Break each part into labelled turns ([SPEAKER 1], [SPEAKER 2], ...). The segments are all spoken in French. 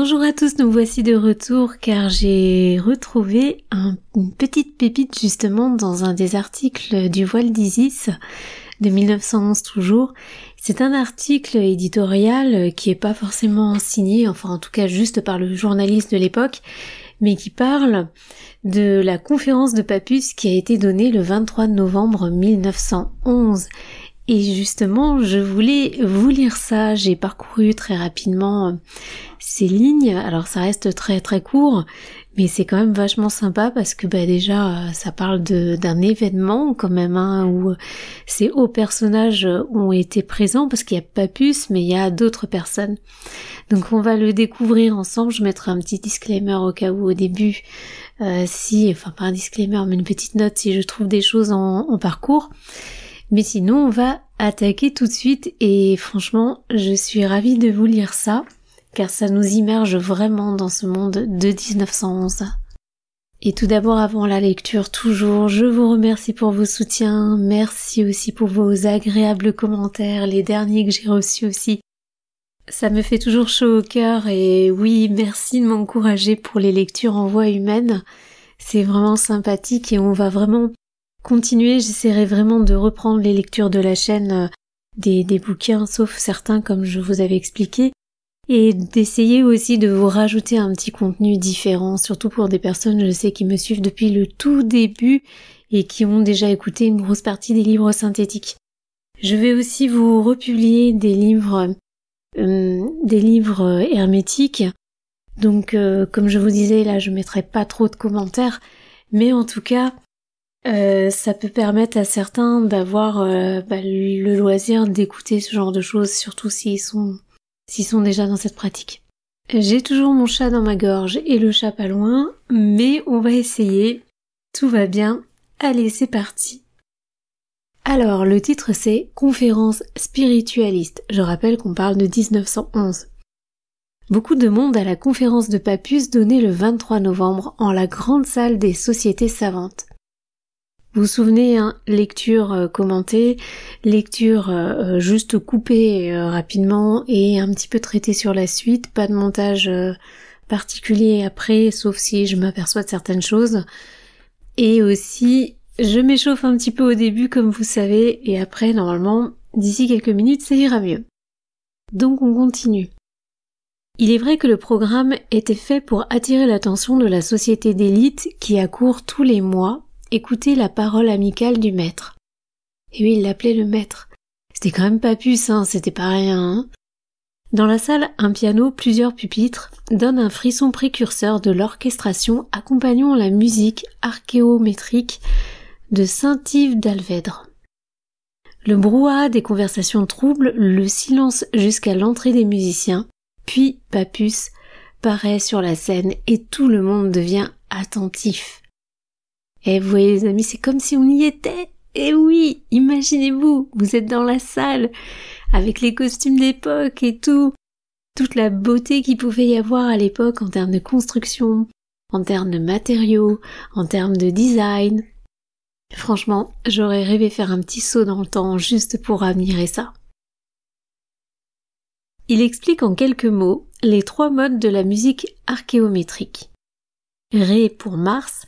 [SPEAKER 1] Bonjour à tous, nous voici de retour car j'ai retrouvé une petite pépite justement dans un des articles du Voile d'Isis de 1911 toujours. C'est un article éditorial qui est pas forcément signé, enfin en tout cas juste par le journaliste de l'époque, mais qui parle de la conférence de Papus qui a été donnée le 23 novembre 1911. Et justement, je voulais vous lire ça, j'ai parcouru très rapidement ces lignes, alors ça reste très très court, mais c'est quand même vachement sympa parce que déjà ça parle d'un événement quand même, où ces hauts personnages ont été présents, parce qu'il y a Papus, mais il y a d'autres personnes. Donc on va le découvrir ensemble, je mettrai un petit disclaimer au cas où au début, enfin pas un disclaimer, mais une petite note si je trouve des choses en parcours. Mais sinon, on va attaquer tout de suite et franchement, je suis ravie de vous lire ça, car ça nous immerge vraiment dans ce monde de 1911. Et tout d'abord, avant la lecture, toujours, je vous remercie pour vos soutiens, merci aussi pour vos agréables commentaires, les derniers que j'ai reçus aussi. Ça me fait toujours chaud au cœur et oui, merci de m'encourager pour les lectures en voix humaine. C'est vraiment sympathique et on va vraiment continuer, j'essaierai vraiment de reprendre les lectures de la chaîne des bouquins, sauf certains comme je vous avais expliqué, et d'essayer aussi de vous rajouter un petit contenu différent, surtout pour des personnes, je sais, qui me suivent depuis le tout début et qui ont déjà écouté une grosse partie des livres synthétiques. Je vais aussi vous republier des livres hermétiques, donc comme je vous disais, là je mettrai pas trop de commentaires, mais en tout cas, ça peut permettre à certains d'avoir le loisir d'écouter ce genre de choses, surtout s'ils sont déjà dans cette pratique. J'ai toujours mon chat dans ma gorge et le chat pas loin, mais on va essayer. Tout va bien. Allez, c'est parti. Alors, le titre c'est Conférence spiritualiste. Je rappelle qu'on parle de 1911. Beaucoup de monde à la conférence de Papus donnée le 23 novembre en la grande salle des sociétés savantes. Vous vous souvenez, lecture commentée, lecture juste coupée rapidement et un petit peu traitée sur la suite, pas de montage particulier après, sauf si je m'aperçois de certaines choses. Et aussi, je m'échauffe un petit peu au début comme vous savez, et après normalement, d'ici quelques minutes, ça ira mieux. Donc on continue. Il est vrai que le programme était fait pour attirer l'attention de la société d'élite qui accourt tous les mois écouter la parole amicale du maître. Et oui, il l'appelait le maître. C'était quand même Papus, c'était pas rien, Dans la salle, un piano, plusieurs pupitres, donnent un frisson précurseur de l'orchestration accompagnant la musique archéométrique de Saint-Yves d'Alvèdre. Le brouhaha des conversations trouble le silence jusqu'à l'entrée des musiciens, puis Papus paraît sur la scène et tout le monde devient attentif. Et vous voyez les amis, c'est comme si on y était. Et oui, imaginez-vous, vous êtes dans la salle, avec les costumes d'époque et tout, toute la beauté qu'il pouvait y avoir à l'époque en termes de construction, en termes de matériaux, en termes de design. Franchement, j'aurais rêvé faire un petit saut dans le temps juste pour admirer ça. Il explique en quelques mots les 3 modes de la musique archéométrique. Ré pour Mars,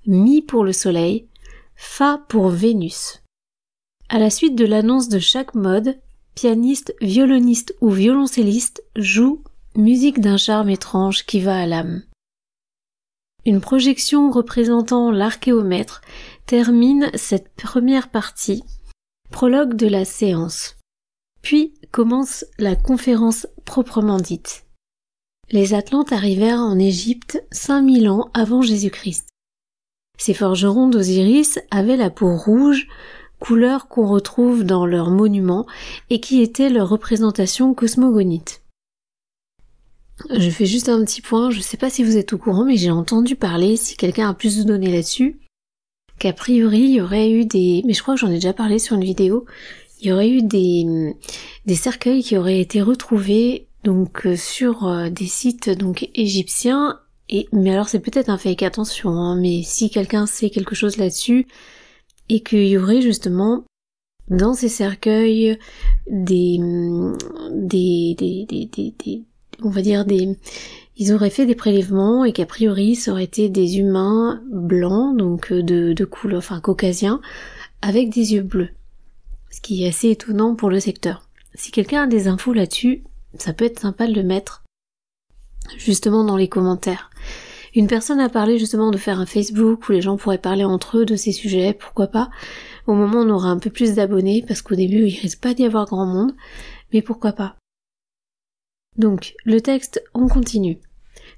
[SPEAKER 1] Mi pour le Soleil, Fa pour Vénus. À la suite de l'annonce de chaque mode, pianiste, violoniste ou violoncelliste joue musique d'un charme étrange qui va à l'âme. Une projection représentant l'archéomètre termine cette première partie, prologue de la séance. Puis commence la conférence proprement dite. Les Atlantes arrivèrent en Égypte 5000 ans avant Jésus-Christ. Ces forgerons d'Osiris avaient la peau rouge, couleur qu'on retrouve dans leurs monuments et qui était leur représentation cosmogonite. Je fais juste un petit point, je sais pas si vous êtes au courant, mais j'ai entendu parler, si quelqu'un a plus de données là-dessus, qu'a priori il y aurait eu mais je crois que j'en ai déjà parlé sur une vidéo, il y aurait eu des cercueils qui auraient été retrouvés donc sur des sites donc égyptiens. Mais alors c'est peut-être un fake, attention, mais si quelqu'un sait quelque chose là-dessus, et qu'il y aurait justement dans ces cercueils on va dire des Ils auraient fait des prélèvements et qu'a priori ça aurait été des humains blancs, donc de couleur, enfin caucasiens, avec des yeux bleus. Ce qui est assez étonnant pour le secteur. Si quelqu'un a des infos là-dessus, ça peut être sympa de le mettre justement dans les commentaires. Une personne a parlé justement de faire un Facebook où les gens pourraient parler entre eux de ces sujets, pourquoi pas. Au moment on aura un peu plus d'abonnés, parce qu'au début il risque pas d'y avoir grand monde, mais pourquoi pas. Donc, le texte, on continue.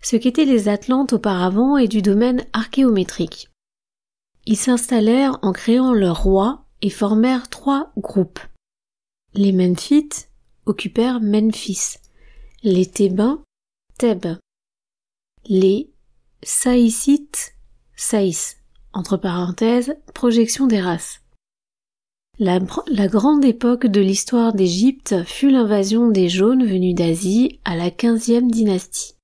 [SPEAKER 1] Ce qu'étaient les Atlantes auparavant est du domaine archéométrique. Ils s'installèrent en créant leur roi et formèrent 3 groupes. Les Memphites occupèrent Memphis, les Thébains, Thèbes, les Saïcites, Saïs, entre parenthèses, projection des races. La grande époque de l'histoire d'Égypte fut l'invasion des Jaunes venus d'Asie à la 15e dynastie.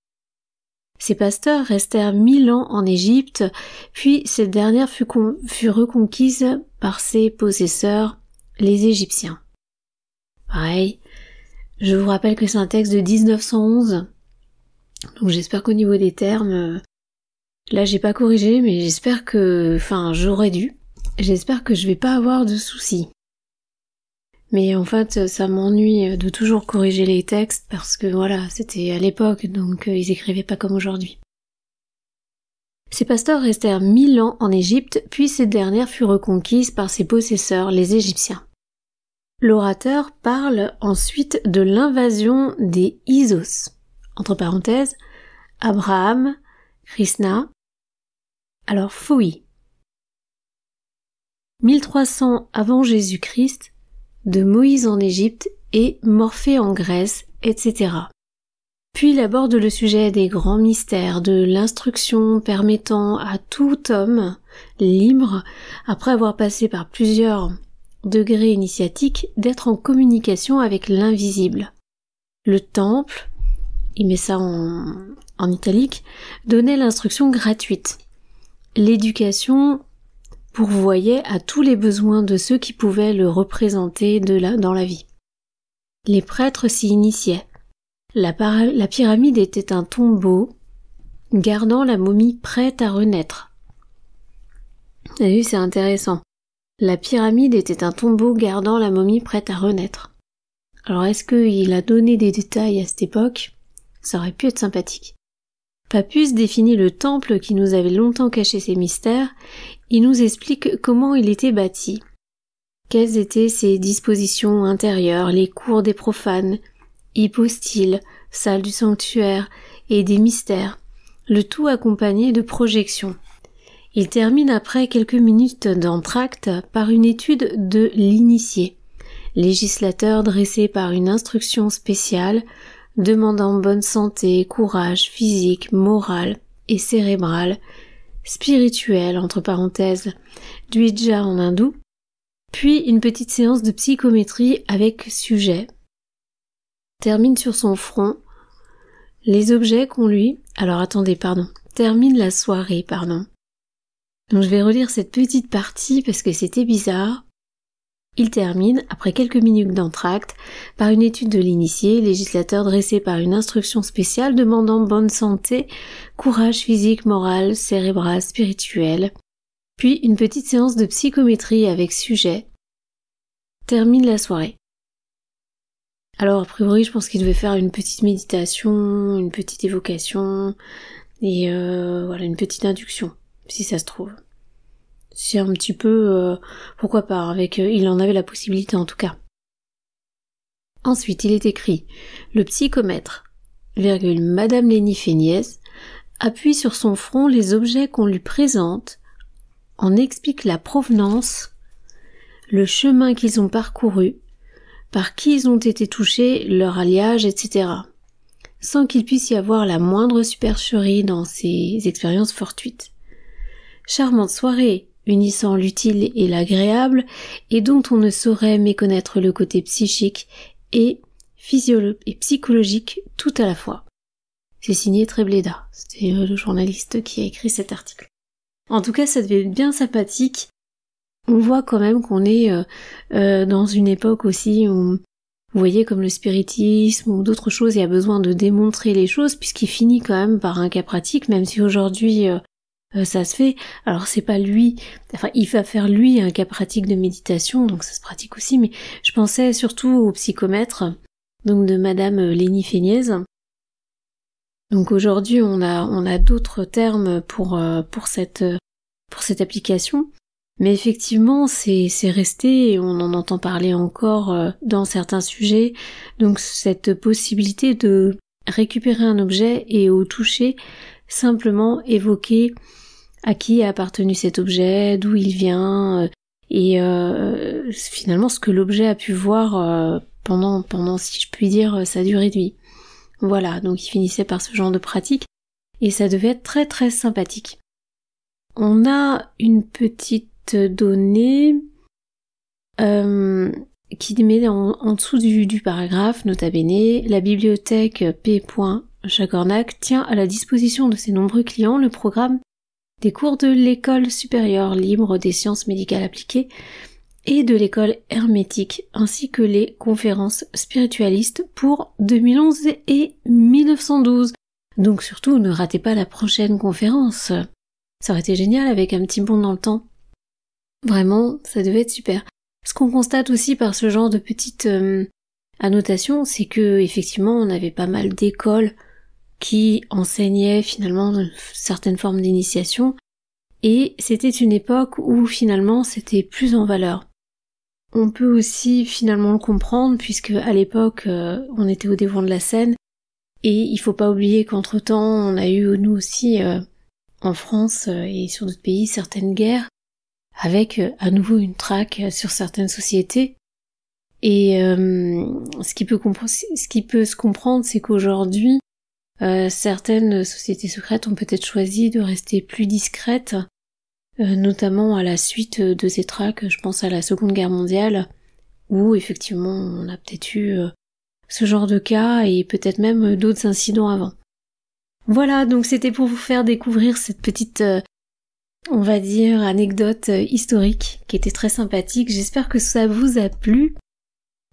[SPEAKER 1] Ces pasteurs restèrent 1000 ans en Égypte, puis cette dernière fut reconquise par ses possesseurs, les Égyptiens. Pareil, je vous rappelle que c'est un texte de 1911, donc j'espère qu'au niveau des termes, là j'ai pas corrigé, mais j'espère que, j'aurais dû, j'espère que je vais pas avoir de soucis. Mais en fait, ça m'ennuie de toujours corriger les textes parce que voilà, c'était à l'époque, donc ils écrivaient pas comme aujourd'hui. Ces pasteurs restèrent 1000 ans en Égypte, puis cette dernière fut reconquise par ses possesseurs, les Égyptiens. L'orateur parle ensuite de l'invasion des Isos, entre parenthèses, Abraham, Krishna, alors Phoui. 1300 avant Jésus-Christ, de Moïse en Égypte et Morphée en Grèce, etc. Puis il aborde le sujet des grands mystères de l'instruction permettant à tout homme libre, après avoir passé par plusieurs degrés initiatiques, d'être en communication avec l'invisible. Le temple, il met ça en italique, donnait l'instruction gratuite. L'éducation pourvoyait à tous les besoins de ceux qui pouvaient le représenter dans la vie. Les prêtres s'y initiaient. La pyramide était un tombeau gardant la momie prête à renaître. Vous avez vu, c'est intéressant. La pyramide était un tombeau gardant la momie prête à renaître. Alors est-ce qu'il a donné des détails à cette époque? Ça aurait pu être sympathique. Pappus définit le temple qui nous avait longtemps caché ses mystères. Il nous explique comment il était bâti. Quelles étaient ses dispositions intérieures, les cours des profanes, hypostyles, salle du sanctuaire et des mystères, le tout accompagné de projections. Il termine après quelques minutes d'entracte par une étude de l'initié, législateur dressé par une instruction spéciale demandant bonne santé, courage physique, moral et cérébral, spirituel, entre parenthèses, Dvija en hindou, puis une petite séance de psychométrie avec sujet. Termine sur son front les objets qu'on lui... termine la soirée, Donc je vais relire cette petite partie parce que c'était bizarre. Il termine, après quelques minutes d'entracte, par une étude de l'initié, législateur dressé par une instruction spéciale demandant bonne santé, courage physique, moral, cérébral, spirituel, puis une petite séance de psychométrie avec sujet. Termine la soirée. Alors a priori je pense qu'il devait faire une petite méditation, une petite évocation, et une petite induction, si ça se trouve. C'est un petit peu, pourquoi pas, il en avait la possibilité en tout cas. Ensuite, il est écrit « Le psychomètre, Madame Lénie Féniès, appuie sur son front les objets qu'on lui présente, en explique la provenance, le chemin qu'ils ont parcouru, par qui ils ont été touchés, leur alliage, etc. sans qu'il puisse y avoir la moindre supercherie dans ces expériences fortuites. Charmante soirée, unissant l'utile et l'agréable, et dont on ne saurait méconnaître le côté psychique et psychologique tout à la fois. C'est signé Trebléda, c'était le journaliste qui a écrit cet article. En tout cas, ça devait être bien sympathique. On voit quand même qu'on est dans une époque aussi où vous voyez, comme le spiritisme ou d'autres choses, il y a besoin de démontrer les choses puisqu'il finit quand même par un cas pratique, même si aujourd'hui ça se fait. Alors c'est pas lui, enfin il va faire lui un cas pratique de méditation, donc ça se pratique aussi, mais je pensais surtout au psychomètre, donc de Madame Lénie Féniez. Donc aujourd'hui on a d'autres termes pour cette application. Mais effectivement, c'est resté et on en entend parler encore dans certains sujets. Donc cette possibilité de récupérer un objet et au toucher, simplement évoquer à qui a appartenu cet objet, d'où il vient, et finalement ce que l'objet a pu voir pendant, si je puis dire, sa durée de vie. Voilà, donc il finissait par ce genre de pratique et ça devait être très très sympathique. On a une petite donnée qui met en dessous du paragraphe, nota bene, la bibliothèque P. Chacornac tient à la disposition de ses nombreux clients le programme des cours de l'école supérieure libre des sciences médicales appliquées et de l'école hermétique, ainsi que les conférences spiritualistes pour 2011 et 1912. Donc surtout, ne ratez pas la prochaine conférence. Ça aurait été génial avec un petit bond dans le temps. Vraiment, ça devait être super. Ce qu'on constate aussi par ce genre de petites annotations, c'est que effectivement, on avait pas mal d'écoles qui enseignaient finalement certaines formes d'initiation, et c'était une époque où finalement c'était plus en valeur. On peut aussi finalement le comprendre, puisque à l'époque, on était au devant de la scène, et il faut pas oublier qu'entre-temps, on a eu nous aussi, en France et sur d'autres pays, certaines guerres, avec à nouveau une traque sur certaines sociétés. Et ce qui peut se comprendre, c'est qu'aujourd'hui, certaines sociétés secrètes ont peut-être choisi de rester plus discrètes, notamment à la suite de ces traques, je pense à la Seconde Guerre mondiale, où effectivement on a peut-être eu ce genre de cas et peut-être même d'autres incidents avant. Voilà, donc c'était pour vous faire découvrir cette petite on va dire, anecdote historique qui était très sympathique. J'espère que ça vous a plu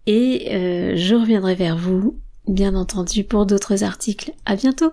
[SPEAKER 1] et je reviendrai vers vous, bien entendu, pour d'autres articles. À bientôt!